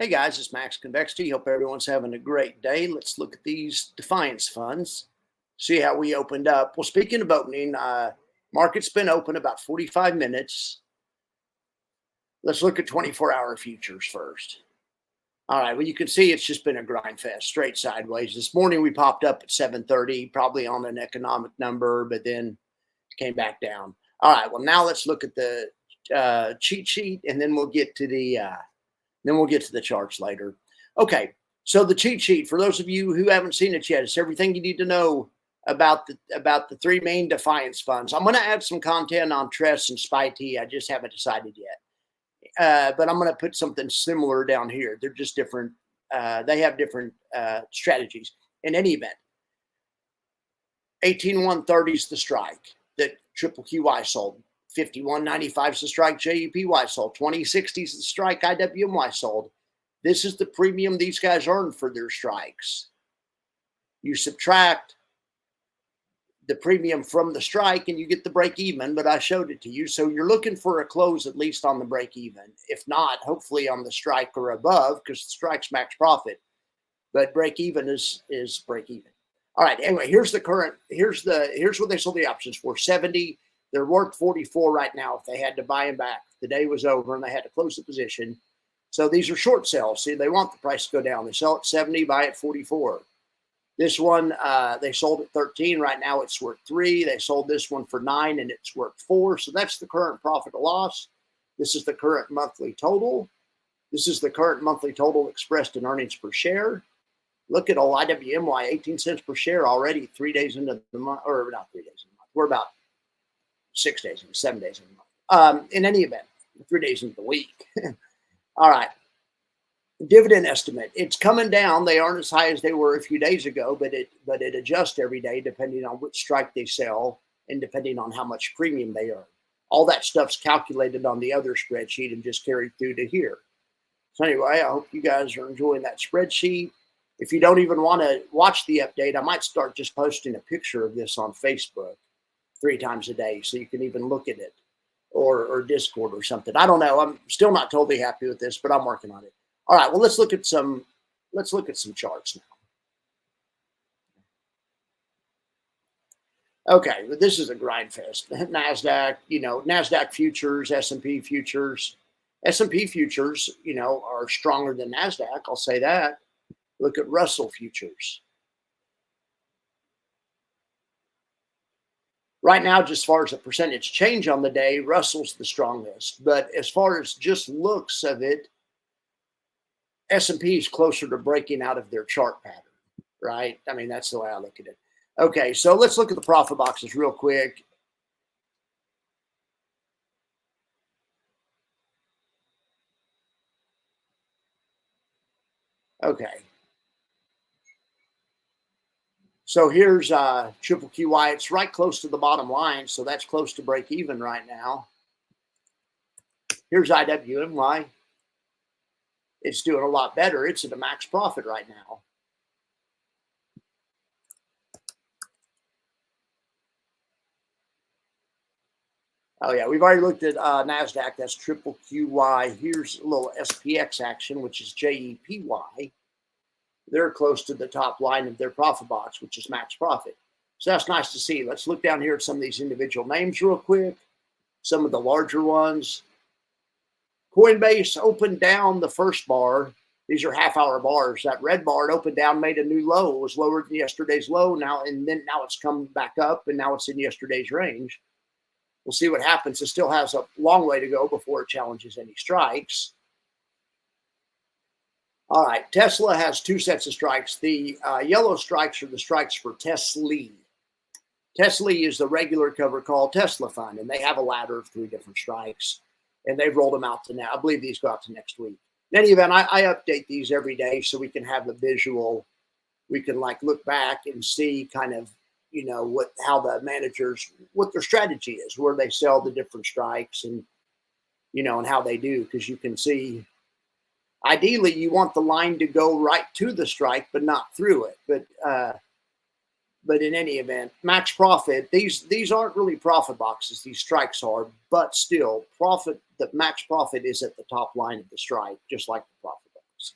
Hey guys, it's Max Convexity. Hope everyone's having a great day. Let's look at these Defiance funds, see how we opened up. Well, speaking of opening, market's been open about 45 minutes. Let's look at 24-hour futures first. All right, well, you can see it's just been a grind fest, straight sideways. This morning we popped up at 7:30, probably on an economic number, but then came back down. All right, well, now let's look at the cheat sheet, and then we'll get to the charts later. Okay, so the cheat sheet, for those of you who haven't seen it yet, it's everything you need to know about the three main Defiance funds. I'm going to add some content on Tress and SpyT. I just haven't decided yet, but I'm going to put something similar down here. They're just different. They have different strategies. In any event, 18130 is the strike that QQQY sold. 51.95 is the strike JEPY sold. 2060 is the strike IWMY sold. This is the premium these guys earn for their strikes. You subtract the premium from the strike and you get the break even, but I showed it to you. So you're looking for a close at least on the break even. If not, hopefully on the strike or above, because the strike's max profit. But break even is break even. All right, anyway, here's what they sold the options for. 70. They're worth 44 right now if they had to buy them back. The day was over and they had to close the position. So these are short sales. See, they want the price to go down. They sell at 70, buy at 44. This one, they sold at 13. Right now it's worth 3. They sold this one for 9 and it's worth 4. So that's the current profit or loss. This is the current monthly total. This is the current monthly total expressed in earnings per share. Look at old IWMY, 18 cents per share already 3 days into the month, or not 3 days into the month. We're about 6 days into 7 days in the month. In any event, 3 days into the week. All right. Dividend estimate. It's coming down. They aren't as high as they were a few days ago, but it adjusts every day depending on which strike they sell and depending on how much premium they earn. All that stuff's calculated on the other spreadsheet and just carried through to here. So anyway, I hope you guys are enjoying that spreadsheet. If you don't even want to watch the update, I might start just posting a picture of this on Facebook 3 times a day so you can even look at it, or Discord or something. I don't know. I'm still not totally happy with this, but I'm working on it. All right, well, let's look at some charts now. Okay, but this is a grind fest. NASDAQ, NASDAQ futures, S&P futures. S&P futures, are stronger than NASDAQ. I'll say that. Look at Russell futures. Right now, just as far as a percentage change on the day, Russell's the strongest. But as far as just looks of it, S&P is closer to breaking out of their chart pattern, right? I mean, that's the way I look at it. Okay, so let's look at the profit boxes real quick. Okay. So here's QQQY. It's right close to the bottom line, so that's close to break even right now. Here's IWMY. It's doing a lot better. It's at a max profit right now. Oh yeah, we've already looked at NASDAQ. That's QQQY. Here's a little SPX action, which is JEPY. They're close to the top line of their profit box, which is max profit. So that's nice to see. Let's look down here at some of these individual names real quick. Some of the larger ones. Coinbase opened down the first bar. These are half-hour bars. That red bar opened down, made a new low. It was lower than yesterday's low now, and then now it's come back up, and now it's in yesterday's range. We'll see what happens. It still has a long way to go before it challenges any strikes. All right, Tesla has 2 sets of strikes. The yellow strikes are the strikes for Tesla. Tesla is the regular cover call Tesla fund, and they have a ladder of 3 different strikes, and they've rolled them out to now. I believe these go out to next week. In any event, I update these every day so we can have the visual. We can look back and see kind of, how the managers, what their strategy is, where they sell the different strikes and, and how they do, because you can see. Ideally, you want the line to go right to the strike, but not through it. But in any event, max profit, these aren't really profit boxes. These strikes are, but still, the max profit is at the top line of the strike, just like the profit box.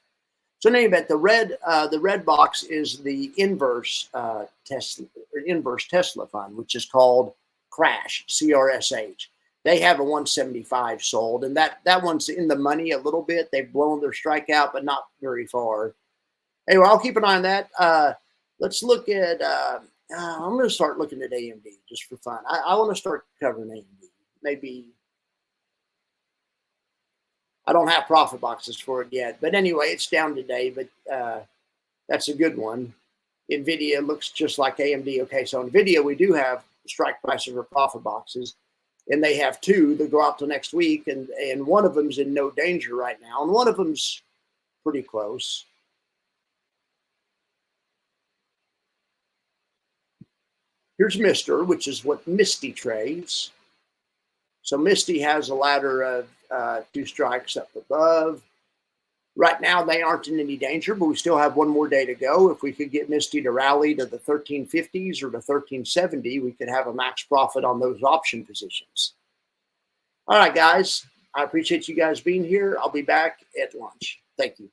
So in any event, the red box is the inverse Tesla fund, which is called Crash, CRSH. They have a 175 sold, and that one's in the money a little bit. They've blown their strike out, but not very far. Anyway, I'll keep an eye on that. Let's look at. I'm going to start looking at AMD just for fun. I want to start covering AMD. Maybe I don't have profit boxes for it yet, but anyway, it's down today. But that's a good one. NVIDIA looks just like AMD. Okay, so NVIDIA, we do have strike prices or profit boxes, and they have two that go out till next week, and one of them's in no danger right now, and one of them's pretty close. Here's Mister, which is what Misty trades. So Misty has a ladder of 2 strikes up above. Right now, they aren't in any danger, but we still have one more day to go. If we could get Misty to rally to the 1350s or to 1370, we could have a max profit on those option positions. All right, guys. I appreciate you guys being here. I'll be back at lunch. Thank you.